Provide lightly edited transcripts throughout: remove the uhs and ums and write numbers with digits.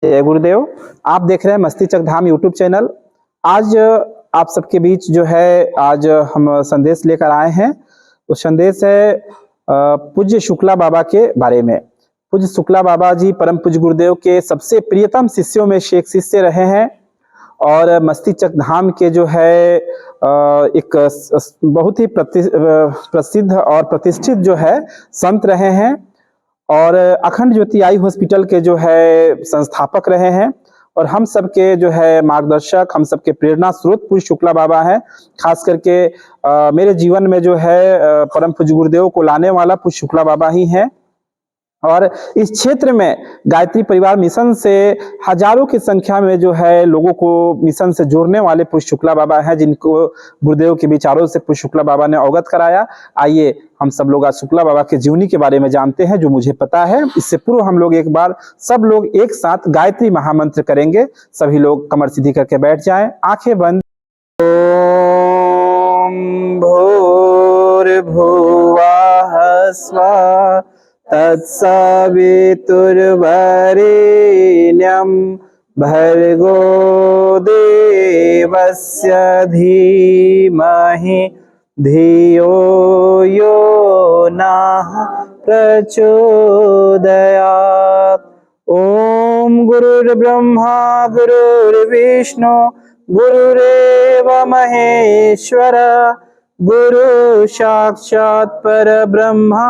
जय गुरुदेव। आप देख रहे हैं मस्तिचक धाम यूट्यूब चैनल। आज आप सबके बीच जो है आज हम संदेश लेकर आए हैं। वो संदेश है पूज्य शुक्ला बाबा के बारे में। पूज्य शुक्ला बाबा जी परम पूज्य गुरुदेव के सबसे प्रियतम शिष्यों में से एक शिष्य रहे हैं और मस्तिचक धाम के जो है एक बहुत ही प्रसिद्ध और प्रतिष्ठित जो है संत रहे हैं और अखंड ज्योति आई हॉस्पिटल के जो है संस्थापक रहे हैं और हम सबके जो है मार्गदर्शक, हम सबके प्रेरणा स्रोत पूज्य शुक्ला बाबा हैं। खास करके मेरे जीवन में जो है परम पूज्य गुरुदेव को लाने वाला पूज्य शुक्ला बाबा ही हैं। और इस क्षेत्र में गायत्री परिवार मिशन से हजारों की संख्या में जो है लोगों को मिशन से जोड़ने वाले पूज्य शुक्ला बाबा हैं, जिनको गुरुदेव के विचारों से पूज्य शुक्ला बाबा ने अवगत कराया। आइए हम सब लोग आज शुक्ला बाबा के जीवनी के बारे में जानते हैं, जो मुझे पता है। इससे पूर्व हम लोग एक बार सब लोग एक साथ गायत्री महामंत्र करेंगे। सभी लोग कमर सीधी करके बैठ जाएं, आंखें बंद। ओम भूर्भुवः स्वः तत्सवितुर्वरेण्यं भर्गो देवस्य धीमहि धियो यो नः प्रचोदयात्। ओम गुरुर्ब्रह्मा गुरुर्विष्णु गुरुरेव महेश्वर गुरु साक्षात् परब्रह्मा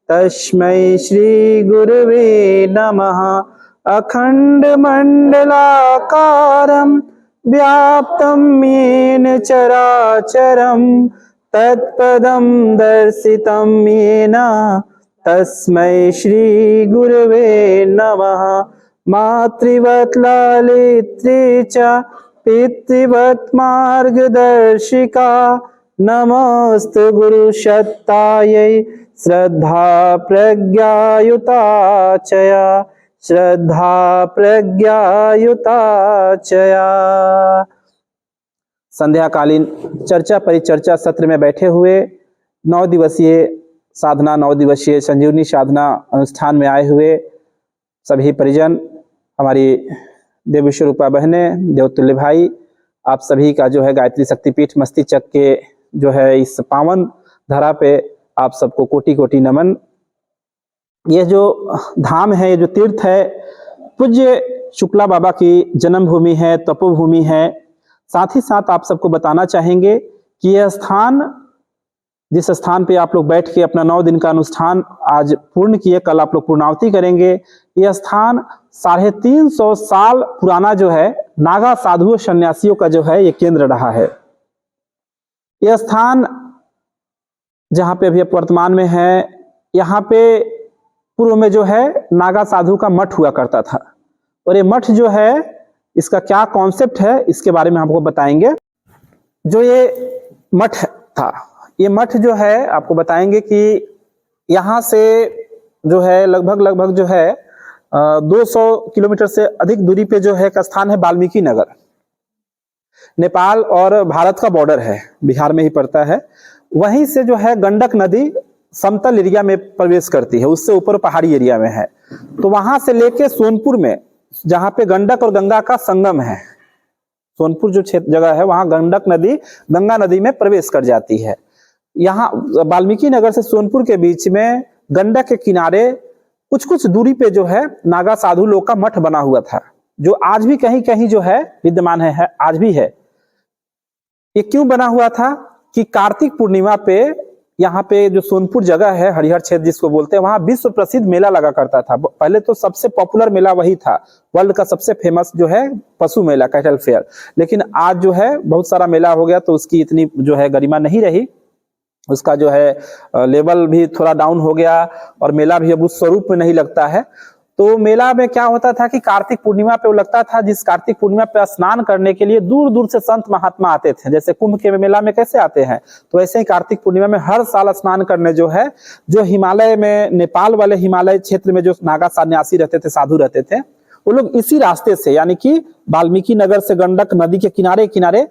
तस्मै श्री गुरुवे नमः। अखंड मंडलाकारं व्याप्तं येन चराचरं तत्पदं दर्शितं येन तस्मै श्री गुरुवे नमः। मातृवत् लालित्री च पितृवत् मार्गदर्शिका नमोस्तु गुरुसत्तायै श्रद्धा प्रज्ञायुता चया श्रद्धा प्रज्ञायुता चया। संध्याकालीन चर्चा परिचर्चा सत्र में बैठे हुए 9 दिवसीय साधना 9 दिवसीय संजीवनी साधना अनुष्ठान में आए हुए सभी परिजन, हमारी देव स्वरूपा बहनें, देवतुल्य भाई, आप सभी का जो है गायत्री शक्तिपीठ मस्तिचक के जो है इस पावन धरा पे आप सबको कोटि कोटि नमन। ये जो धाम है, ये जो तीर्थ है, पूज्य शुक्ला बाबा की जन्मभूमि है, तपोभूमि है। साथ ही साथ आप सबको बताना चाहेंगे कि यह स्थान, जिस स्थान पे आप लोग बैठ के अपना 9 दिन का अनुष्ठान आज पूर्ण किए, कल आप लोग पूर्णावती करेंगे, यह स्थान 350 साल पुराना जो है नागा साधुओं सन्यासियों का जो है ये केंद्र रहा है। यह स्थान जहाँ पे अभी वर्तमान में है, यहाँ पे पूर्व में जो है नागा साधु का मठ हुआ करता था और ये मठ जो है, इसका क्या कॉन्सेप्ट है इसके बारे में हमको बताएंगे। जो ये मठ था, ये मठ जो है आपको बताएंगे कि यहाँ से जो है लगभग जो है 200 किलोमीटर से अधिक दूरी पे जो है का स्थान है वाल्मीकि नगर। नेपाल और भारत का बॉर्डर है, बिहार में ही पड़ता है। वहीं से जो है गंडक नदी समतल एरिया में प्रवेश करती है, उससे ऊपर पहाड़ी एरिया में है। तो वहां से लेके सोनपुर में, जहां पे गंडक और गंगा का संगम है, सोनपुर जो क्षेत्र जगह है, वहां गंडक नदी गंगा नदी में प्रवेश कर जाती है। यहाँ वाल्मीकि नगर से सोनपुर के बीच में गंडक के किनारे कुछ दूरी पे जो है नागा साधु लोग का मठ बना हुआ था, जो आज भी कहीं कहीं जो है विद्यमान है, आज भी है। ये क्यों बना हुआ था कि कार्तिक पूर्णिमा पे यहाँ पे जो सोनपुर जगह है, हरिहर क्षेत्र जिसको बोलते हैं, वहां विश्व प्रसिद्ध मेला लगा करता था। पहले तो सबसे पॉपुलर मेला वही था, वर्ल्ड का सबसे फेमस जो है पशु मेला, कैटल फेयर। लेकिन आज जो है बहुत सारा मेला हो गया, तो उसकी इतनी जो है गरिमा नहीं रही, उसका जो है लेवल भी थोड़ा डाउन हो गया और मेला भी अब उस स्वरूप में नहीं लगता है। तो मेला में क्या होता था कि कार्तिक पूर्णिमा पे वो लगता था, जिस कार्तिक पूर्णिमा पे स्नान करने के लिए दूर दूर से संत महात्मा आते थे। जैसे कुंभ के मेला में कैसे आते हैं, तो ऐसे ही कार्तिक पूर्णिमा में हर साल स्नान करने जो है, जो हिमालय में, नेपाल वाले हिमालय क्षेत्र में जो नागा सन्यासी रहते थे, साधु रहते थे, वो लोग इसी रास्ते से, यानी कि वाल्मीकि नगर से गंडक नदी के किनारे किनारे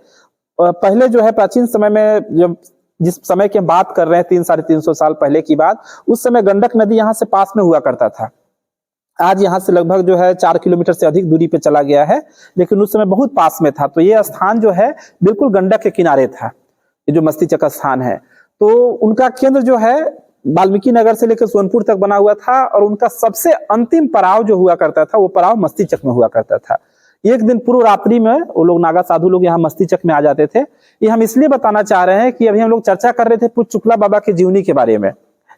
पहले जो है प्राचीन समय में, जब जिस समय की हम बात कर रहे हैं 300-350 साल पहले की बात, उस समय गंडक नदी यहाँ से पास में हुआ करता था। आज यहाँ से लगभग जो है 4 किलोमीटर से अधिक दूरी पे चला गया है, लेकिन उस समय बहुत पास में था। तो ये स्थान जो है बिल्कुल गंडक के किनारे था, ये जो मस्तीचक स्थान है। तो उनका केंद्र जो है वाल्मीकि नगर से लेकर सोनपुर तक बना हुआ था, और उनका सबसे अंतिम पड़ाव जो हुआ करता था वो पड़ाव मस्तीचक में हुआ करता था। एक दिन पूर्व रात्रि में वो लोग नागा साधु लोग यहाँ मस्तीचक में आ जाते थे। ये हम इसलिए बताना चाह रहे हैं कि अभी हम लोग चर्चा कर रहे थे पूज्य शुक्ला बाबा की जीवनी के बारे में,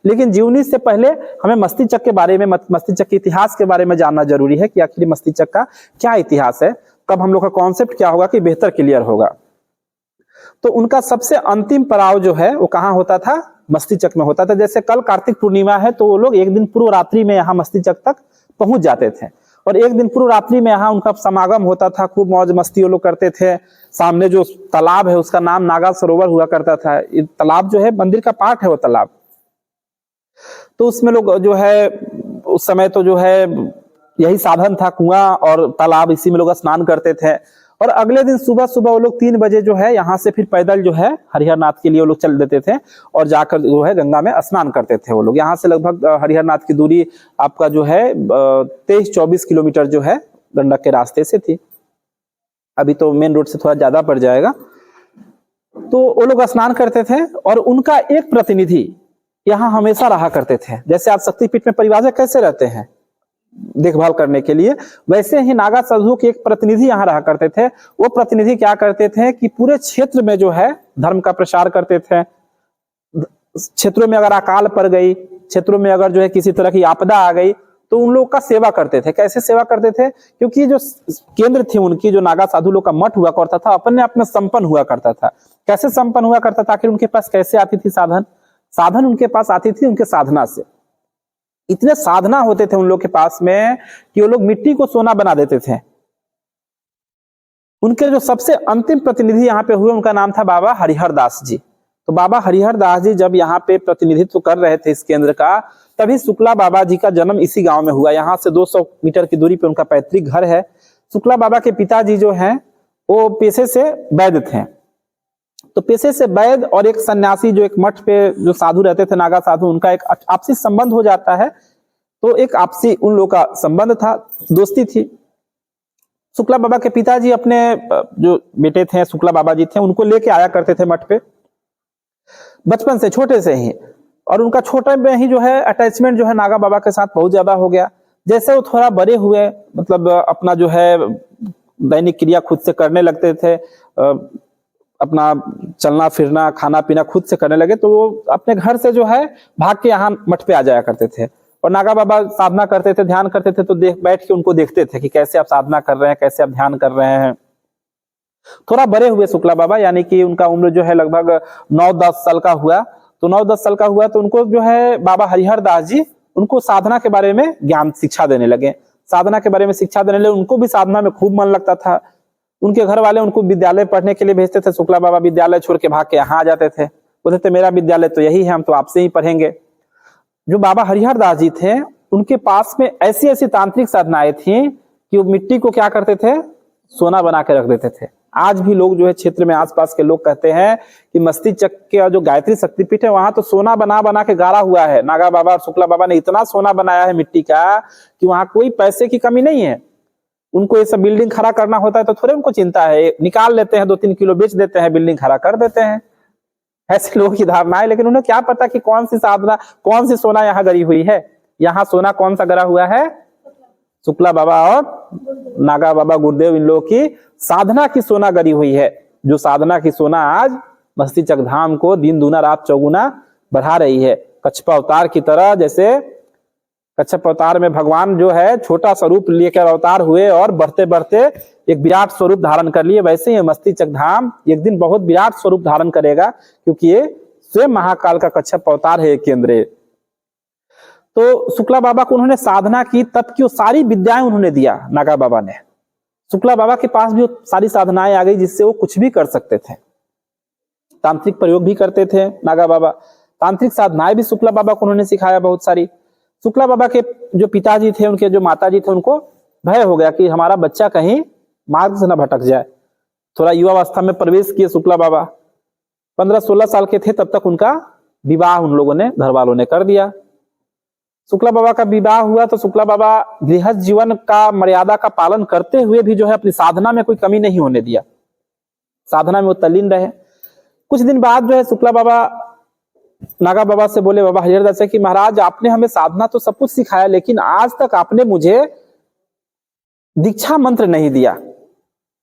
लेकिन जीवनी से पहले हमें मस्तीचक के बारे में, मस्तीचक के इतिहास के बारे में जानना जरूरी है कि आखिर मस्तीचक का क्या इतिहास है। तब हम लोग का कॉन्सेप्ट क्या होगा कि बेहतर क्लियर होगा। तो उनका सबसे अंतिम पड़ाव जो है वो कहाँ होता था? मस्तीचक में होता था। जैसे कल कार्तिक पूर्णिमा है तो वो लोग एक दिन पूर्व रात्रि में यहाँ मस्तीचक तक पहुंच जाते थे, और एक दिन पूर्व रात्रि में यहाँ उनका समागम होता था। खूब मौज मस्ती वो लोग करते थे। सामने जो तालाब है उसका नाम नागा सरोवर हुआ करता था। ये तालाब जो है मंदिर का पार्ट है वो तालाब। तो उसमें लोग जो है उस समय तो जो है यही साधन था, कुआं और तालाब, इसी में लोग स्नान करते थे। और अगले दिन सुबह सुबह वो लोग 3 बजे जो है यहाँ से फिर पैदल जो है हरिहर नाथ के लिए वो लोग चल देते थे, और जाकर जो है गंगा में स्नान करते थे वो लोग। यहाँ से लगभग हरिहर नाथ की दूरी आपका जो है 23-24 किलोमीटर जो है गंडक के रास्ते से थी। अभी तो मेन रोड से थोड़ा ज्यादा पड़ जाएगा। तो वो लोग स्नान करते थे, और उनका एक प्रतिनिधि यहाँ हमेशा रहा करते थे। जैसे आप शक्तिपीठ में परिवारक कैसे रहते हैं देखभाल करने के लिए, वैसे ही नागा साधुओं के एक प्रतिनिधि यहाँ रहा करते थे। वो प्रतिनिधि क्या करते थे कि पूरे क्षेत्र में जो है धर्म का प्रचार करते थे। क्षेत्रों में अगर अकाल पड़ गई, क्षेत्रों में अगर जो है किसी तरह की आपदा आ गई, तो उन लोग का सेवा करते थे। कैसे सेवा करते थे? क्योंकि जो केंद्र थी उनकी, जो नागा साधु लोग का मठ हुआ करता था, अपने आप में संपन्न हुआ करता था। कैसे संपन्न हुआ करता था? आखिर उनके पास कैसे आती थी साधन उनके पास आती थी उनके साधना से। इतने साधना होते थे उन लोग के पास में कि वो लोग मिट्टी को सोना बना देते थे। उनके जो सबसे अंतिम प्रतिनिधि यहाँ पे हुए उनका नाम था बाबा हरिहर दास जी। तो बाबा हरिहर दास जी जब यहाँ पे प्रतिनिधित्व कर रहे थे इस केंद्र का, तभी शुक्ला बाबा जी का जन्म इसी गांव में हुआ। यहाँ से 200 मीटर की दूरी पे उनका पैतृक घर है। शुक्ला बाबा के पिताजी जो हैं वो पेशे से वैद्य थे। तो पेशे से वैद्य और एक सन्यासी जो एक मठ पे जो साधु रहते थे, नागा साधु, उनका एक आपसी संबंध हो जाता है। तो एक आपसी उन लोगों का संबंध था, दोस्ती थी। शुक्ला बाबा के पिताजी अपने जो बेटे थे शुक्ला बाबा जी थे, उनको लेके आया करते थे मठ पे बचपन से, छोटे से ही। और उनका छोटे में ही जो है अटैचमेंट जो है नागा बाबा के साथ बहुत ज्यादा हो गया। जैसे वो थोड़ा बड़े हुए, मतलब अपना जो है दैनिक क्रिया खुद से करने लगते थे, अपना चलना फिरना खाना पीना खुद से करने लगे, तो वो अपने घर से जो है भाग के यहाँ मठ पे आ जाया करते थे। और नागा बाबा साधना करते थे, ध्यान करते थे, तो बैठ के उनको देखते थे कि कैसे आप साधना कर रहे हैं, कैसे आप ध्यान कर रहे हैं। थोड़ा बड़े हुए शुक्ला बाबा, यानी कि उनका उम्र जो है लगभग 9-10 साल का हुआ। तो 9-10 साल का हुआ तो उनको जो है बाबा हरिहर दास जी उनको साधना के बारे में ज्ञान शिक्षा देने लगे। साधना के बारे में शिक्षा देने लगे। उनको भी साधना में खूब मन लगता था। उनके घर वाले उनको विद्यालय पढ़ने के लिए भेजते थे। शुक्ला बाबा विद्यालय छोड़ के भाग के यहाँ आ जाते थे। बोलते थे मेरा विद्यालय तो यही है, हम तो आपसे ही पढ़ेंगे। जो बाबा हरिहर दास जी थे, उनके पास में ऐसी ऐसी तांत्रिक साधनाएं थी कि वो मिट्टी को क्या करते थे, सोना बना के रख देते थे। आज भी लोग जो है क्षेत्र में आसपास के लोग कहते हैं कि मस्तीचक के जो गायत्री शक्तिपीठ है वहां तो सोना बना बना के गाड़ा हुआ है। नागा बाबा और शुक्ला बाबा ने इतना सोना बनाया है मिट्टी का कि वहां कोई पैसे की कमी नहीं है। उनको ये सब बिल्डिंग खड़ा करना होता है तो थोड़े उनको चिंता है, निकाल लेते हैं, 2-3 किलो बेच देते हैं, बिल्डिंग खड़ा कर देते हैं। ऐसे लोगों की धारणा है। लेकिन उन्हें क्या पता कि कौन सी साधना, कौन सी सोना यहाँ गड़ी हुई है। यहाँ सोना कौन सा गड़ा हुआ है? शुक्ला बाबा और नागा बाबा गुरुदेव, इन लोगों की साधना की सोना गड़ी हुई है। जो साधना की सोना आज मस्तीचक धाम को दिन दूना रात चौगुना बढ़ा रही है। कच्छप अवतार की तरह, जैसे कच्छप अवतार में भगवान जो है छोटा स्वरूप लेकर अवतार हुए और बढ़ते बढ़ते एक विराट स्वरूप धारण कर लिए, वैसे ही मस्तीचक धाम एक दिन बहुत विराट स्वरूप धारण करेगा, क्योंकि ये स्वयं महाकाल का कच्छप अवतार है, केंद्र। तो शुक्ला बाबा को उन्होंने साधना की, तब की वो सारी विद्याएं उन्होंने दिया नागा बाबा ने। शुक्ला बाबा के पास भी वो सारी साधनाएं आ गई जिससे वो कुछ भी कर सकते थे। तांत्रिक प्रयोग भी करते थे नागा बाबा। तांत्रिक साधनाएं भी शुक्ला बाबा को उन्होंने सिखाया बहुत सारी। शुक्ला बाबा के जो पिताजी थे, उनके जो माताजी थे, उनको भय हो गया कि हमारा बच्चा कहीं मार्ग से न भटक जाए। थोड़ा युवावस्था में प्रवेश किए शुक्ला बाबा। 15-16 साल के थे तब तक उनका विवाह उन लोगों ने, घर वालों ने कर दिया। शुक्ला बाबा का विवाह हुआ तो शुक्ला बाबा गृहस्थ जीवन का मर्यादा का पालन करते हुए भी जो है अपनी साधना में कोई कमी नहीं होने दिया, साधना में वो तल्लीन रहे। कुछ दिन बाद जो है शुक्ला बाबा नागा बाबा से बोले, बाबा हरिहरदास से, कि महाराज आपने हमें साधना तो सब कुछ सिखाया, लेकिन आज तक आपने मुझे दीक्षा मंत्र नहीं दिया,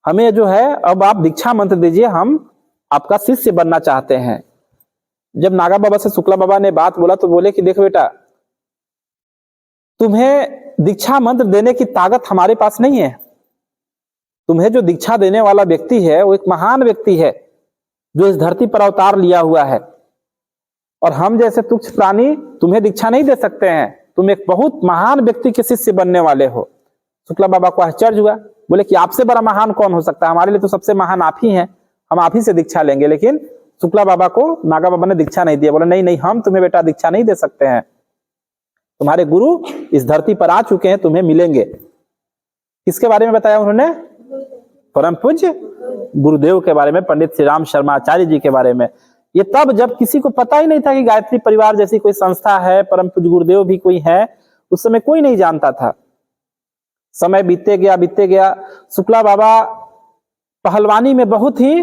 हमें जो है अब आप दीक्षा मंत्र दीजिए, हम आपका शिष्य बनना चाहते हैं। जब नागा बाबा से शुक्ला बाबा ने बात बोला तो बोले कि देखो बेटा, तुम्हें दीक्षा मंत्र देने की ताकत हमारे पास नहीं है, तुम्हें जो दीक्षा देने वाला व्यक्ति है वो एक महान व्यक्ति है जो इस धरती पर अवतार लिया हुआ है, और हम जैसे तुच्छ प्राणी तुम्हें दीक्षा नहीं दे सकते हैं, तुम एक बहुत महान व्यक्ति के शिष्य बनने वाले हो। शुक्ला बाबा को आश्चर्य हुआ, बोले कि आपसे बड़ा महान कौन हो सकता है, हमारे लिए तो सबसे महान आप ही हैं, हम आप ही से दीक्षा लेंगे। लेकिन शुक्ला बाबा को नागा बाबा ने दीक्षा नहीं दिया, बोले नहीं नहीं, हम तुम्हें बेटा दीक्षा नहीं दे सकते हैं, तुम्हारे गुरु इस धरती पर आ चुके हैं, तुम्हें मिलेंगे। किसके बारे में बताया उन्होंने? परम पूज्य गुरुदेव के बारे में, पंडित श्री राम शर्मा आचार्य जी के बारे में। ये तब जब किसी को पता ही नहीं था कि गायत्री परिवार जैसी कोई संस्था है, परम पूज्य गुरुदेव भी कोई है, उस समय कोई नहीं जानता था। समय बीतते गया। शुक्ला बाबा पहलवानी में बहुत ही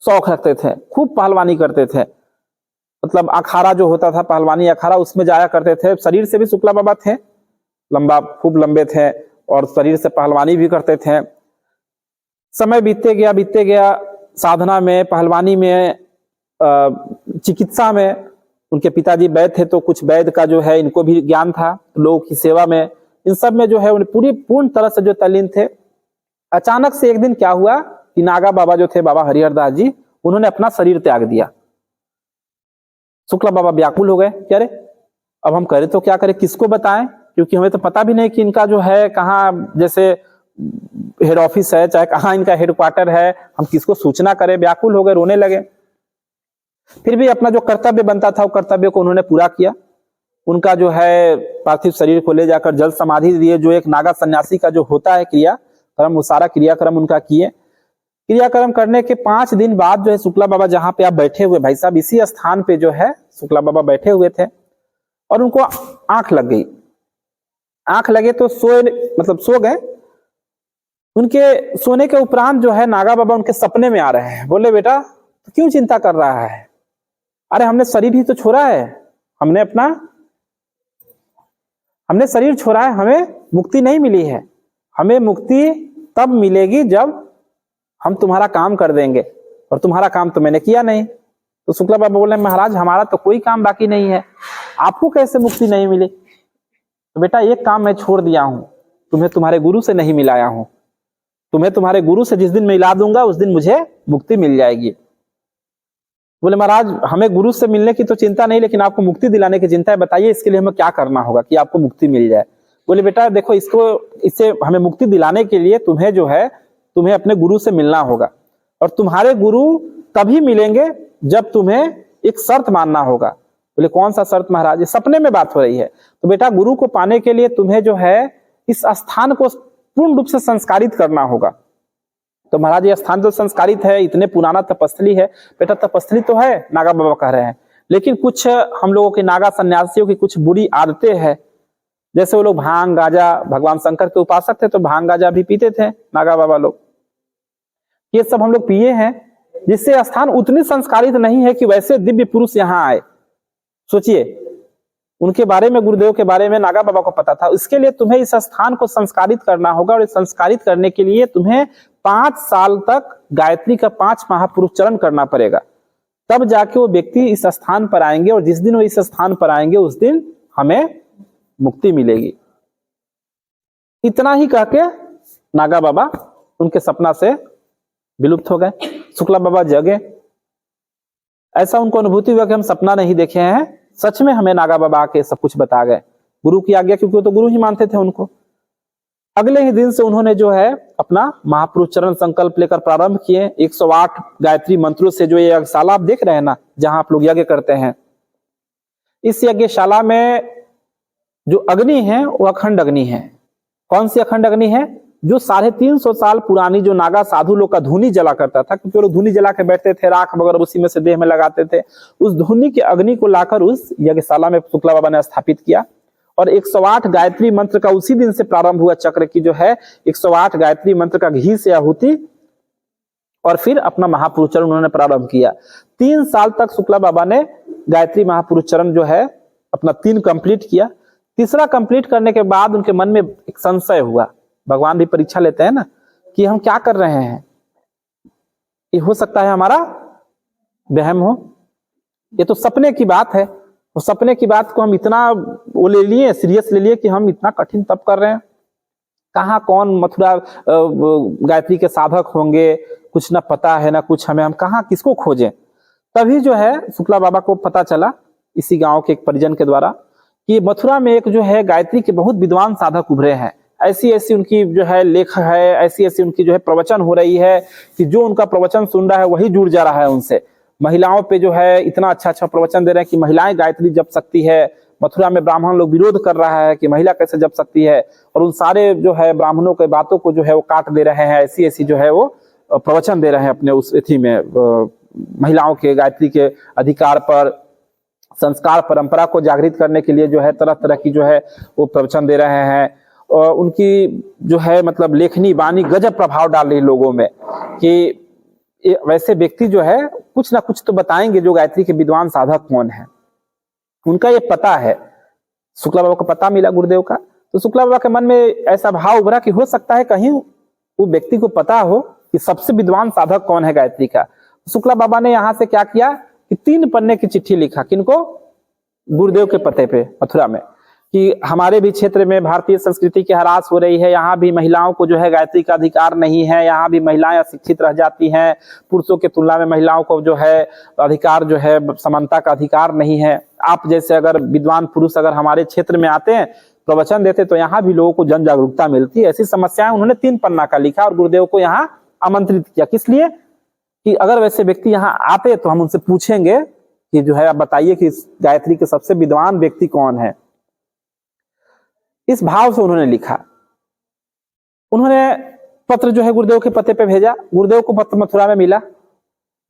शौक रखते थे, खूब पहलवानी करते थे, मतलब अखाड़ा जो होता था पहलवानी अखाड़ा, उसमें जाया करते थे। शरीर से भी शुक्ला बाबा थे लंबा, खूब लंबे थे, और शरीर से पहलवानी भी करते थे। समय बीतते गया, साधना में, पहलवानी में, चिकित्सा में उनके पिताजी वैद्य थे, तो कुछ वैद्य का जो है इनको भी ज्ञान था, लोगों की सेवा में, इन सब में जो है उन्हें पूर्ण तरह से जो तल्लीन थे। अचानक से एक दिन क्या हुआ कि नागा बाबा जो थे, बाबा हरिहरदास जी, उन्होंने अपना शरीर त्याग दिया। शुक्ला बाबा व्याकुल हो गए, क्या रे अब हम करें तो क्या करें, किसको बताएं, क्योंकि हमें तो पता भी नहीं कि इनका जो है कहाँ, जैसे हेड ऑफिस है, चाहे कहाँ इनका हेडक्वार्टर है, हम किसको सूचना करें। व्याकुल हो गए, रोने लगे। फिर भी अपना जो कर्तव्य बनता था वो कर्तव्य को उन्होंने पूरा किया। उनका जो है पार्थिव शरीर को ले जाकर जल समाधि दिए, जो एक नागा सन्यासी का जो होता है क्रियाक्रम, वो सारा क्रियाक्रम उनका किए। क्रियाक्रम करने के 5 दिन बाद जो है शुक्ला बाबा जहां पे आप बैठे हुए भाई साहब, इसी स्थान पे जो है शुक्ला बाबा बैठे हुए थे, और उनको आंख लग गई। आंख लगे तो सो गए। उनके सोने के उपरांत जो है नागा बाबा उनके सपने में आ रहे हैं। बोले बेटा तो क्यों चिंता कर रहा है, अरे हमने शरीर ही तो छोड़ा है, हमने शरीर छोड़ा है, हमें मुक्ति नहीं मिली है। हमें मुक्ति तब मिलेगी जब हम तुम्हारा काम कर देंगे, और तुम्हारा काम तो मैंने किया नहीं। तो शुक्ला बाबा बोले, महाराज हमारा तो कोई काम बाकी नहीं है, आपको कैसे मुक्ति नहीं मिली? तो बेटा एक काम मैं छोड़ दिया हूं, तुम्हें तुम्हारे गुरु से नहीं मिलाया हूं, तुम्हें तुम्हारे गुरु से जिस दिन मिला दूंगा उस दिन मुझे मुक्ति मिल जाएगी। बोले महाराज हमें गुरु से मिलने की तो चिंता नहीं, लेकिन आपको मुक्ति दिलाने की चिंता है, बताइए इसके लिए हमें क्या करना होगा कि आपको मुक्ति मिल जाए। बोले बेटा देखो, इससे हमें मुक्ति दिलाने के लिए तुम्हें अपने गुरु से मिलना होगा, और तुम्हारे गुरु तभी मिलेंगे जब तुम्हें एक शर्त मानना होगा। बोले कौन सा शर्त महाराज? ये सपने में बात हो रही है। तो बेटा गुरु को पाने के लिए तुम्हें जो है इस स्थान को पूर्ण रूप से संस्कारित करना होगा। तो महाराज ये स्थान तो संस्कारित है, इतने पुराना तपस्थली है। बेटा तपस्थली तो है, नागा बाबा कह रहे हैं, लेकिन कुछ हम लोगों के नागा सन्यासियों की कुछ बुरी आदतें हैं। जैसे वो लोग भांग गाजा, भगवान शंकर के उपासक थे तो भांग गाजा भी पीते थे नागा बाबा लोग, ये सब हम लोग पिए हैं, जिससे स्थान उतनी संस्कारित नहीं है कि वैसे दिव्य पुरुष यहाँ आए। सोचिए, उनके बारे में, गुरुदेव के बारे में नागा बाबा को पता था। इसके लिए तुम्हें इस स्थान को संस्कारित करना होगा, और इस संस्कारित करने के लिए तुम्हें 5 साल तक गायत्री का 5 महापुरुष चरण करना पड़ेगा, तब जाके वो व्यक्ति इस स्थान पर आएंगे, और जिस दिन वो इस स्थान पर आएंगे उस दिन हमें मुक्ति मिलेगी। इतना ही कह के नागा बाबा उनके सपना से विलुप्त हो गए। शुक्ला बाबा जगे, ऐसा उनको अनुभूति हुआ कि हम सपना नहीं देखे हैं, सच में हमें नागा बाबा आके सब कुछ बता गए, गुरु की आज्ञा, क्योंकि वो तो गुरु ही मानते थे उनको। अगले ही दिन से उन्होंने जो है अपना महापुरुष चरण संकल्प लेकर प्रारंभ किए। 108 गायत्री मंत्रों से जो ये यज्ञशाला आप देख रहे हैं ना, जहां आप लोग यज्ञ करते हैं, इस यज्ञशाला में जो अग्नि है वो अखंड अग्नि है। कौन सी अखंड अग्नि है? जो 350 साल पुरानी जो नागा साधु लोग का धूनी जला करता था, क्योंकि वो लोग धूनी जला के बैठते थे, राख वगैरह उसी में से देह में लगाते थे। उस धूनी की अग्नि को लाकर उस यज्ञशाला में शुक्ला बाबा ने स्थापित किया, और 108 गायत्री मंत्र का उसी दिन से प्रारंभ हुआ। चक्र की जो है 108 गायत्री मंत्र का घी से आहुति और फिर अपना महापुरुष चरण उन्होंने प्रारंभ किया। 3 साल तक शुक्ला बाबा ने गायत्री महापुरुष चरण जो है अपना 3 कंप्लीट किया। तीसरा कंप्लीट करने के बाद उनके मन में एक संशय हुआ। भगवान भी परीक्षा लेते हैं ना कि हम क्या कर रहे हैं, ये हो सकता है हमारा वहम हो, ये तो सपने की बात है। तो सपने की बात को हम इतना वो ले लिए, सीरियस ले लिए कि हम इतना कठिन तप कर रहे हैं। कहाँ कौन मथुरा गायत्री के साधक होंगे, कुछ ना पता है ना कुछ हमें, हम कहाँ किसको खोजें। तभी जो है शुक्ला बाबा को पता चला इसी गांव के एक परिजन के द्वारा कि मथुरा में एक जो है गायत्री के बहुत विद्वान साधक उभरे हैं। ऐसी ऐसी उनकी जो है लेख है, ऐसी ऐसी उनकी जो है प्रवचन हो रही है कि जो उनका प्रवचन सुन रहा है वही जुड़ जा रहा है उनसे। महिलाओं पे जो है इतना अच्छा अच्छा प्रवचन दे रहे हैं कि महिलाएं गायत्री जप सकती है। मथुरा में ब्राह्मण लोग विरोध कर रहा है कि महिला कैसे जप सकती है, और उन सारे जो है ब्राह्मणों के बातों को जो है वो काट दे रहे हैं। ऐसी ऐसी जो है वो प्रवचन दे रहे हैं अपने उस एथी में, महिलाओं के गायत्री के अधिकार पर, संस्कार परंपरा को जागृत करने के लिए जो है तरह तरह की जो है वो प्रवचन दे रहे हैं। और उनकी जो है मतलब लेखनी वाणी गजब प्रभाव डाल रही लोगों में कि वैसे व्यक्ति जो है कुछ ना कुछ तो बताएंगे जो गायत्री के विद्वान साधक कौन है। उनका ये पता है, शुक्ला बाबा को पता मिला गुरुदेव का। तो शुक्ला बाबा के मन में ऐसा भाव उभरा कि हो सकता है कहीं वो व्यक्ति को पता हो कि सबसे विद्वान साधक कौन है गायत्री का। शुक्ला बाबा ने यहाँ से क्या किया कि 3 पन्ने की चिट्ठी लिखा। किनको? गुरुदेव के पते पे मथुरा में, कि हमारे भी क्षेत्र में भारतीय संस्कृति की ह्रास हो रही है, यहाँ भी महिलाओं को जो है गायत्री का अधिकार नहीं है, यहाँ भी महिलाएं अशिक्षित रह जाती हैं, पुरुषों के तुलना में महिलाओं को जो है अधिकार जो है समानता का अधिकार नहीं है। आप जैसे अगर विद्वान पुरुष अगर हमारे क्षेत्र में आते हैं प्रवचन देते तो यहाँ भी लोगों को जन जागरूकता मिलती है। ऐसी समस्याएं उन्होंने 3 पन्ना का लिखा और गुरुदेव को यहाँ आमंत्रित किया। किस लिए? कि अगर वैसे व्यक्ति यहाँ आते तो हम उनसे पूछेंगे कि जो है आप बताइए कि गायत्री के सबसे विद्वान व्यक्ति कौन है। इस भाव से उन्होंने लिखा। उन्होंने पत्र जो है गुरुदेव के पते पे भेजा। गुरुदेव को पत्र मथुरा में मिला।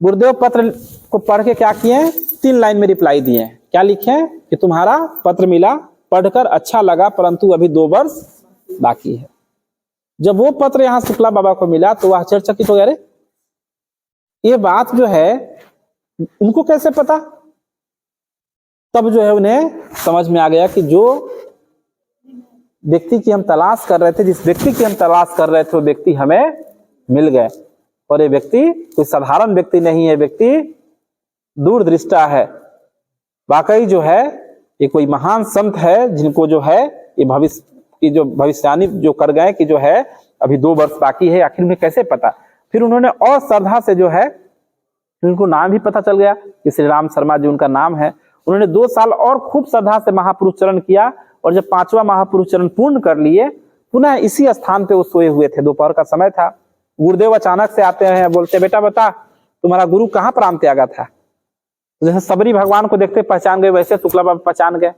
गुरुदेव पत्र को पढ़ के क्या किए, 3 लाइन में रिप्लाई दिए। क्या लिखे कि तुम्हारा पत्र मिला, पढ़कर अच्छा लगा, परंतु अभी 2 वर्ष बाकी है। जब वो पत्र यहाँ शुक्ला बाबा को मिला तो वह आश्चर्यचकित हो गए, अरे ये बात जो है उनको कैसे पता। तब जो है उन्हें समझ में आ गया कि जो व्यक्ति की हम तलाश कर रहे थे, जिस व्यक्ति की हम तलाश कर रहे थे वो व्यक्ति हमें मिल गए। और ये व्यक्ति कोई साधारण व्यक्ति नहीं है, व्यक्ति दूरदृष्टा है। वाकई जो है ये कोई महान संत है जिनको जो है ये भविष्य की जो भविष्यवाणी जो कर गए कि जो है अभी 2 वर्ष बाकी है। आखिर में कैसे पता। फिर उन्होंने और श्रद्धा से जो है, उनको नाम भी पता चल गया कि श्री राम शर्मा जी उनका नाम है। उन्होंने 2 साल और खूब श्रद्धा से महापुरुष चरण किया और जब 5वां महापुरुष चरण पूर्ण कर लिए, पुनः इसी स्थान पे वो सोए हुए थे। दोपहर का समय था। गुरुदेव अचानक से आते हैं, बोलते बेटा बता तुम्हारा गुरु कहाँ प्राण त्यागा था। जैसे सबरी भगवान को देखते पहचान गए वैसे शुक्ला बाबा पहचान गए।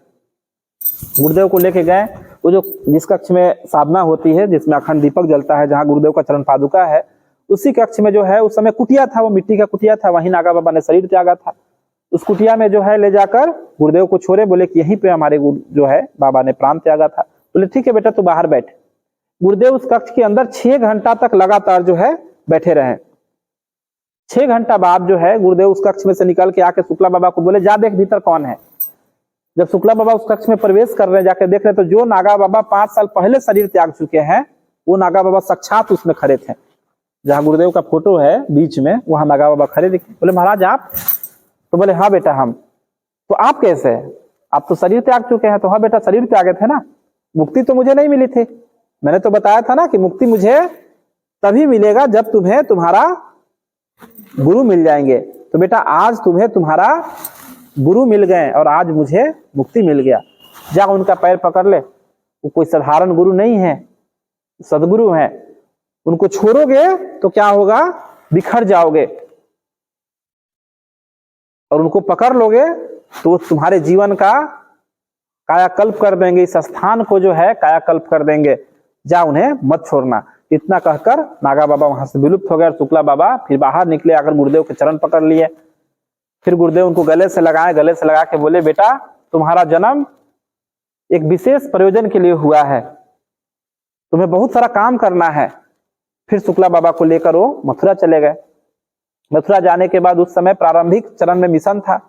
गुरुदेव को लेके गए। वो जो जिस कक्ष में साधना होती है, जिसमें अखंड दीपक जलता है, जहाँ गुरुदेव का चरण पादुका है, उसी कक्ष में जो है उस समय कुटिया था, वो मिट्टी का कुटिया था, वहीं नागा बाबा ने शरीर त्यागा था। उस कुटिया में जो है ले जाकर गुरुदेव को छोड़े, बोले कि यहीं पे हमारे गुरु जो है बाबा ने प्राण त्यागा था। बोले ठीक है बेटा तू बाहर बैठ। गुरुदेव उस कक्ष के अंदर 6 घंटा तक लगातार जो है बैठे रहे। 6 घंटा बाद जो है गुरुदेव उस कक्ष में से निकल के आके शुक्ला बाबा को बोले जा देख भीतर कौन है। जब शुक्ला बाबा उस कक्ष में प्रवेश कर रहे हैं, जाके देख रहे तो जो नागा बाबा 5 साल पहले शरीर त्याग चुके हैं वो नागा बाबा साक्षात उसमें खड़े थे। जहाँ गुरुदेव का फोटो है बीच में, वहां नागा बाबा खड़े दिखे। बोले महाराज आप? तो बोले हाँ बेटा हम। तो आप कैसे है? आप तो शरीर त्याग चुके हैं। तो हाँ बेटा शरीर त्यागे थे ना, मुक्ति तो मुझे नहीं मिली थी। मैंने तो बताया था ना कि मुक्ति मुझे तभी मिलेगा जब तुम्हें तुम्हारा गुरु मिल जाएंगे। तो बेटा आज तुम्हें तुम्हारा गुरु मिल गए और आज मुझे मुक्ति मिल गया। जा उनका पैर पकड़ ले। वो कोई साधारण गुरु नहीं है, सदगुरु है। उनको छोड़ोगे तो क्या होगा, बिखर जाओगे, और उनको पकड़ लोगे तो तुम्हारे जीवन का कायाकल्प कर देंगे। इस स्थान को जो है कायाकल्प कर देंगे। जा उन्हें मत छोड़ना। इतना कहकर नागा बाबा वहां से विलुप्त हो गए। शुक्ला बाबा फिर बाहर निकले, आकर गुरुदेव के चरण पकड़ लिए। फिर गुरुदेव उनको गले से लगाए, गले से लगा के बोले बेटा तुम्हारा जन्म एक विशेष प्रयोजन के लिए हुआ है, तुम्हें बहुत सारा काम करना है। फिर शुक्ला बाबा को लेकर वो मथुरा चले गए। मथुरा जाने के बाद उस समय प्रारंभिक चरण में मिशन था।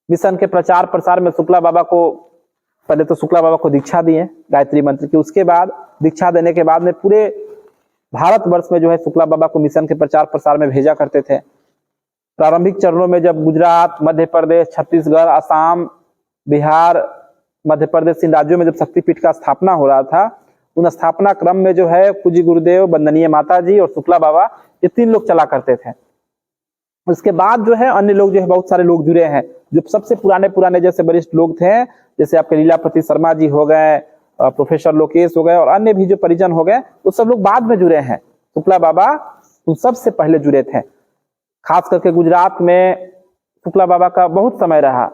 मिशन के प्रचार प्रसार में शुक्ला बाबा को, पहले तो शुक्ला बाबा को दीक्षा दिए गायत्री मंत्र की, उसके बाद दीक्षा देने के बाद में पूरे भारतवर्ष में जो है शुक्ला बाबा को मिशन के प्रचार प्रसार में भेजा करते थे। प्रारंभिक चरणों में जब गुजरात, मध्य प्रदेश, छत्तीसगढ़, असम, बिहार, मध्य प्रदेश, इन राज्यों में जब शक्तिपीठ का स्थापना हो रहा था, उन स्थापना क्रम में जो है पूज्य गुरुदेव, वंदनीय माता जी और शुक्ला बाबा, ये 3 लोग चला करते थे। उसके बाद जो है अन्य लोग जो है बहुत सारे लोग जुड़े हैं, जो सबसे पुराने जैसे वरिष्ठ लोग थे, जैसे आपके लीलापति शर्मा जी हो गए, प्रोफेसर लोकेश हो गए और अन्य भी जो परिजन हो गए, वो सब लोग बाद में जुड़े हैं। शुक्ला बाबा उन सबसे पहले जुड़े थे। खास करके गुजरात में शुक्ला बाबा का बहुत समय रहा।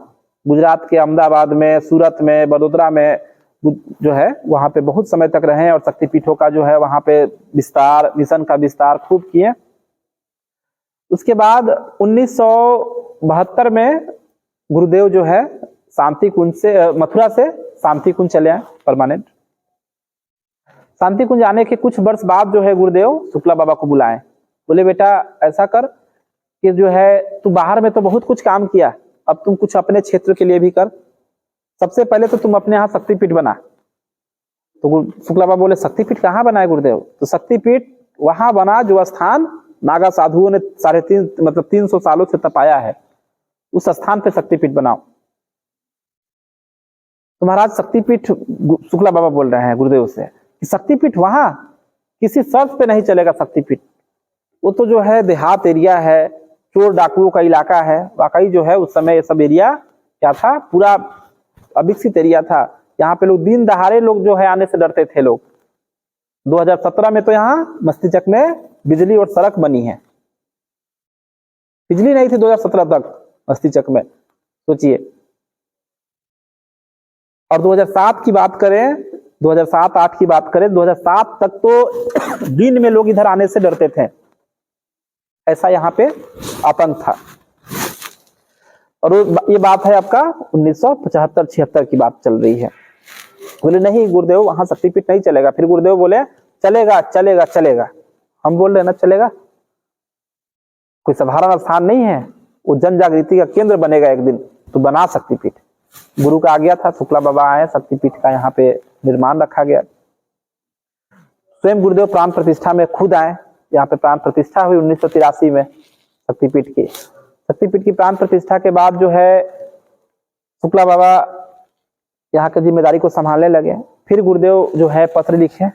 गुजरात के अहमदाबाद में, सूरत में, बड़ोदरा में जो है वहां पे बहुत समय तक रहे और शक्तिपीठों का जो है वहां पे विस्तार, मिशन का विस्तार खूब किए। उसके बाद 1972 में गुरुदेव जो है शांति कुंज से, मथुरा से शांति कुंज चले आए परमानेंट। शांति कुंज आने के कुछ वर्ष बाद जो है गुरुदेव शुक्ला बाबा को बुलाए, बोले बेटा ऐसा कर कि जो है तू बाहर में तो बहुत कुछ काम किया, अब तुम कुछ अपने क्षेत्र के लिए भी कर। सबसे पहले तो तुम अपने यहाँ शक्तिपीठ बना। तो शुक्ला बाबा बोले शक्तिपीठ कहाँ बनाए गुरुदेव? तो शक्तिपीठ वहां बना जो स्थान नागा साधुओं ने 350 सालों से तपाया है, उस स्थान पे शक्तिपीठ बनाओ। तो महाराज शक्तिपीठ, शुक्ला बाबा बोल रहे हैं गुरुदेव से कि शक्तिपीठ वहां किसी शर्त पे नहीं चलेगा। शक्तिपीठ वो तो जो है देहात एरिया है, चोर डाकुओं का इलाका है। वाकई जो है उस समय ये सब एरिया क्या था, पूरा अविकसित एरिया था। यहाँ पे लोग दिन दहाड़े लोग जो है आने से डरते थे लोग। 2017 में तो यहाँ मस्तिचक में बिजली और सड़क बनी है। बिजली नहीं थी 2017 तक मस्तिचक में, सोचिए। और 2007 की बात करें, 2007-8 की बात करें, 2007 तक तो दिन में लोग इधर आने से डरते थे, ऐसा यहाँ पे आतंक था। और ये बात है आपका 1975-76 की बात चल रही है। बोले नहीं गुरुदेव वहां शक्तिपीठ नहीं चलेगा। फिर गुरुदेव बोले चलेगा चलेगा चलेगा। हम बोल रहे हैं ना चलेगा, कोई साधारण स्थान नहीं है, वो जन जागृति का केंद्र बनेगा एक दिन, तो बना शक्तिपीठ। गुरु का आज्ञा था, शुक्ला बाबा आए, शक्तिपीठ का यहाँ पे निर्माण रखा गया। स्वयं गुरुदेव प्राण प्रतिष्ठा में खुद आए, यहाँ पे प्राण प्रतिष्ठा हुई 1983 में शक्तिपीठ की। शक्तिपीठ की प्राण प्रतिष्ठा के बाद जो है शुक्ला बाबा यहाँ की जिम्मेदारी को संभालने लगे। फिर गुरुदेव जो है पत्र लिखे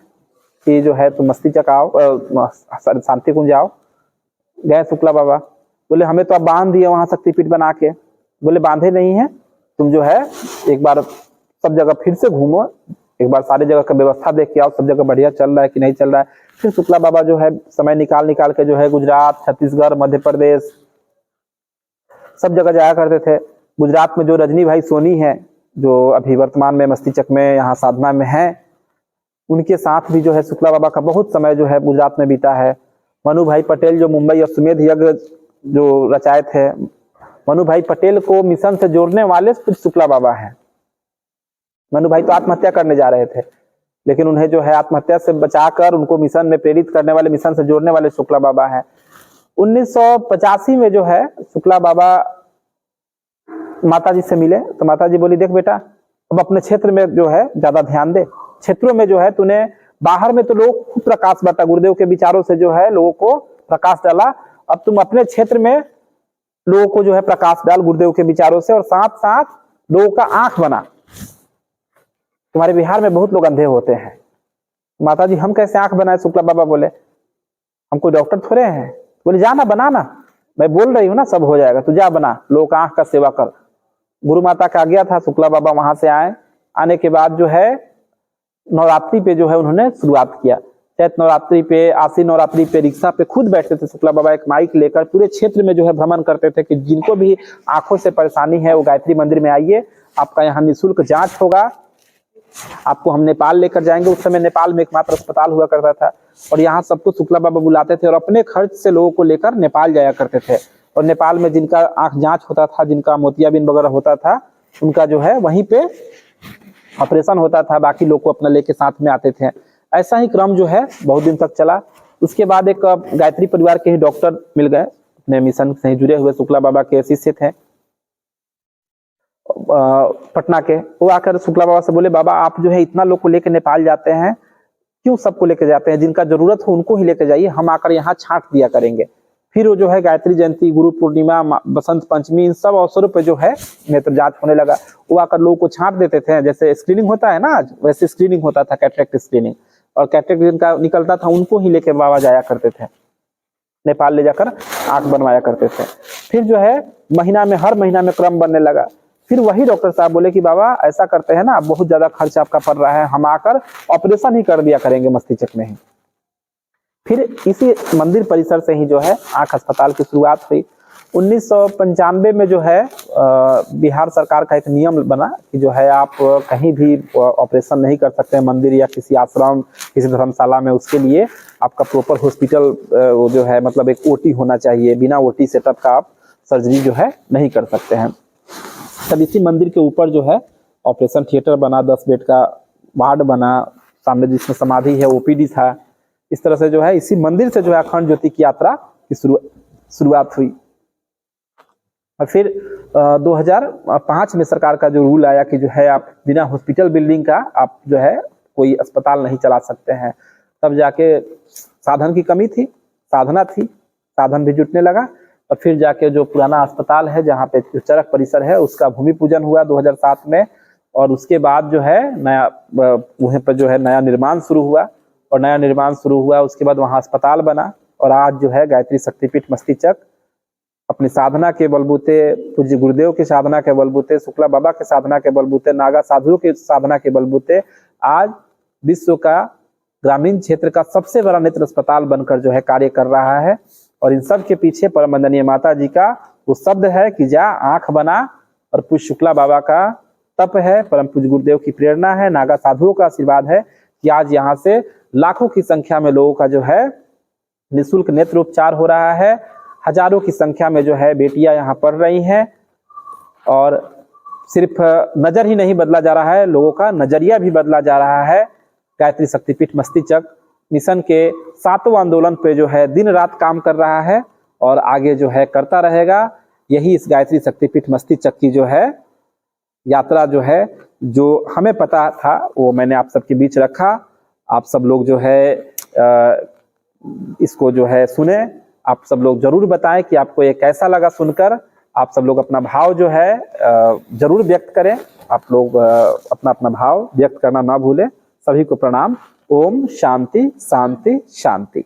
कि जो है तुम मस्तिचक आओ, शांति कुंज आओ। गए शुक्ला बाबा, बोले हमें तो अब बांध दिए वहां शक्तिपीठ बना के। बोले बांधे नहीं है, तुम जो है एक बार सब जगह फिर से घूमो, एक बार सारी जगह का व्यवस्था देख के आओ, सब जगह बढ़िया चल रहा है कि नहीं चल रहा है। फिर शुक्ला बाबा जो है समय निकाल के जो है गुजरात, छत्तीसगढ़, मध्य प्रदेश सब जगह जाया करते थे। गुजरात में जो रजनी भाई सोनी है, जो अभी वर्तमान में मस्तिचक में यहाँ साधना में है, उनके साथ भी जो है शुक्ला बाबा का बहुत समय जो है गुजरात में बीता है। मनु भाई पटेल जो मुंबई अश्वमेध यज्ञ जो रचाए थे, मनु भाई पटेल को मिशन से जोड़ने वाले शुक्ला बाबा हैं। मनु भाई तो आत्महत्या करने जा रहे थे, लेकिन उन्हें जो है आत्महत्या से बचाकर उनको मिशन में प्रेरित करने वाले, मिशन से जोड़ने वाले शुक्ला बाबा हैं। 1985 में जो है शुक्ला बाबा माता जी से मिले, तो माता जी बोली देख बेटा अब अपने क्षेत्र में जो है ज्यादा ध्यान दे। क्षेत्रों में जो है तूने, बाहर में तो लोग खूब प्रकाश बांटा, गुरुदेव के विचारों से जो है लोगों को प्रकाश डाला, अब तुम अपने क्षेत्र में लोगों को जो है प्रकाश डाल गुरुदेव के विचारों से, और साथ साथ लोगों का आंख बना। तुम्हारे बिहार में बहुत लोग अंधे होते हैं। माता जी हम कैसे आंख बनाए? शुक्ला बाबा बोले हम कोई डॉक्टर थोड़े हैं। बोले जाना बनाना, मैं बोल रही हूँ ना सब हो जाएगा, तू जा बना, लोगों का आंख का सेवा कर। गुरु माता का आज्ञा था, शुक्ला बाबा वहां से आए। आने के बाद जो है नवरात्रि पे जो है उन्होंने शुरुआत किया। चैत नवरात्रि पे, आसी नवरात्रि पे रिक्शा पे खुद बैठते थे शुक्ला बाबा, एक माइक लेकर पूरे क्षेत्र में जो है भ्रमण करते थे कि जिनको भी आंखों से परेशानी है वो गायत्री मंदिर में आइए, आपका यहाँ निःशुल्क जांच होगा, आपको हम नेपाल लेकर जाएंगे। उस समय नेपाल में एकमात्र अस्पताल हुआ करता था, और यहाँ सबको शुक्ला बाबा बुलाते थे और अपने खर्च से लोगों को लेकर नेपाल जाया करते थे। और नेपाल में जिनका आंख जांच होता था, जिनका मोतियाबिंद वगैरह होता था, उनका जो है वहीं पे ऑपरेशन होता था, बाकी लोग को अपना लेके साथ में आते थे। ऐसा ही क्रम जो है बहुत दिन तक चला। उसके बाद एक गायत्री परिवार के ही डॉक्टर मिल गए, अपने मिशन से जुड़े हुए, शुक्ला बाबा के शिष्य थे पटना के। वो आकर शुक्ला बाबा से बोले, बाबा आप जो है इतना लोग को लेकर नेपाल जाते हैं, क्यों सबको लेकर जाते हैं? जिनका जरूरत हो उनको ही लेकर जाइए, हम आकर यहाँ छांट दिया करेंगे। फिर वो जो है गायत्री जयंती, गुरु पूर्णिमा, बसंत पंचमी, इन सब अवसरों पर जो है नेत्र जांच होने लगा। वो आकर लोगों को छांट देते थे, जैसे स्क्रीनिंग होता है ना आज, वैसे स्क्रीनिंग होता था, कैटरेक्ट स्क्रीनिंग। और कैटरेक्ट जिनका निकलता था उनको ही लेकर बाबा जाया करते थे, नेपाल ले जाकर आंख बनवाया करते थे। फिर जो है महीना में, हर महीना में क्रम बनने लगा। फिर वही डॉक्टर साहब बोले कि बाबा ऐसा करते हैं ना, बहुत ज्यादा खर्च आपका पड़ रहा है, हम आकर ऑपरेशन ही कर दिया करेंगे मस्तिष्क में ही। फिर इसी मंदिर परिसर से ही जो है आंख अस्पताल की शुरुआत हुई। 1995 में जो है बिहार सरकार का एक नियम बना कि जो है आप कहीं भी ऑपरेशन नहीं कर सकते हैं, मंदिर या किसी आश्रम, किसी धर्मशाला में। उसके लिए आपका प्रॉपर हॉस्पिटल वो जो है, मतलब एक ओटी होना चाहिए, बिना ओटी सेटअप का आप सर्जरी जो है नहीं कर सकते हैं। तब इसी मंदिर के ऊपर जो है ऑपरेशन थिएटर बना, 10 बेड का वार्ड बना, सामने जिसमें समाधि है ओपीडी था। इस तरह से जो है इसी मंदिर से जो है अखंड ज्योति की यात्रा की शुरुआत हुई। और फिर 2005 में सरकार का जो रूल आया कि जो है आप बिना हॉस्पिटल बिल्डिंग का आप जो है कोई अस्पताल नहीं चला सकते हैं। तब जाके साधन की कमी थी, साधना थी, साधन भी जुटने लगा। और फिर जाके जो पुराना अस्पताल है, जहाँ पे चरक परिसर है, उसका भूमि पूजन हुआ 2007 में। और उसके बाद जो है नया वहीं पर जो है नया निर्माण शुरू हुआ। और नया निर्माण शुरू हुआ उसके बाद वहाँ अस्पताल बना। और आज जो है गायत्री शक्तिपीठ मस्तिचक अपनी साधना के बलबूते, पूज्य गुरुदेव की साधना के बलबूते, शुक्ला बाबा के साधना के बलबूते, नागा साधुओं की साधना के बलबूते आज विश्व का ग्रामीण क्षेत्र का सबसे बड़ा नेत्र अस्पताल बनकर जो है कार्य कर रहा है। और इन सब के पीछे परम वंदनीय माता जी का वो शब्द है कि जा आंख बना, और पूज्य शुक्ला बाबा का तप है, परम पूज्य गुरुदेव की प्रेरणा है, नागा साधुओं का आशीर्वाद है कि आज यहाँ से लाखों की संख्या में लोगों का जो है निःशुल्क नेत्र उपचार हो रहा है। हजारों की संख्या में जो है बेटियां यहाँ पढ़ रही हैं। और सिर्फ नजर ही नहीं बदला जा रहा है, लोगों का नजरिया भी बदला जा रहा है। गायत्री शक्तिपीठ मस्तिचक मिशन के 7वें आंदोलन पे जो है दिन रात काम कर रहा है और आगे जो है करता रहेगा। यही इस गायत्री शक्तिपीठ मस्तिचक की जो है यात्रा जो है, जो हमें पता था वो मैंने आप सबके बीच रखा। आप सब लोग जो है इसको जो है सुने, आप सब लोग जरूर बताएं कि आपको ये कैसा लगा सुनकर। आप सब लोग अपना भाव जो है जरूर व्यक्त करें। आप लोग अपना अपना भाव व्यक्त करना ना भूलें। सभी को प्रणाम। ओम शांति शांति शांति।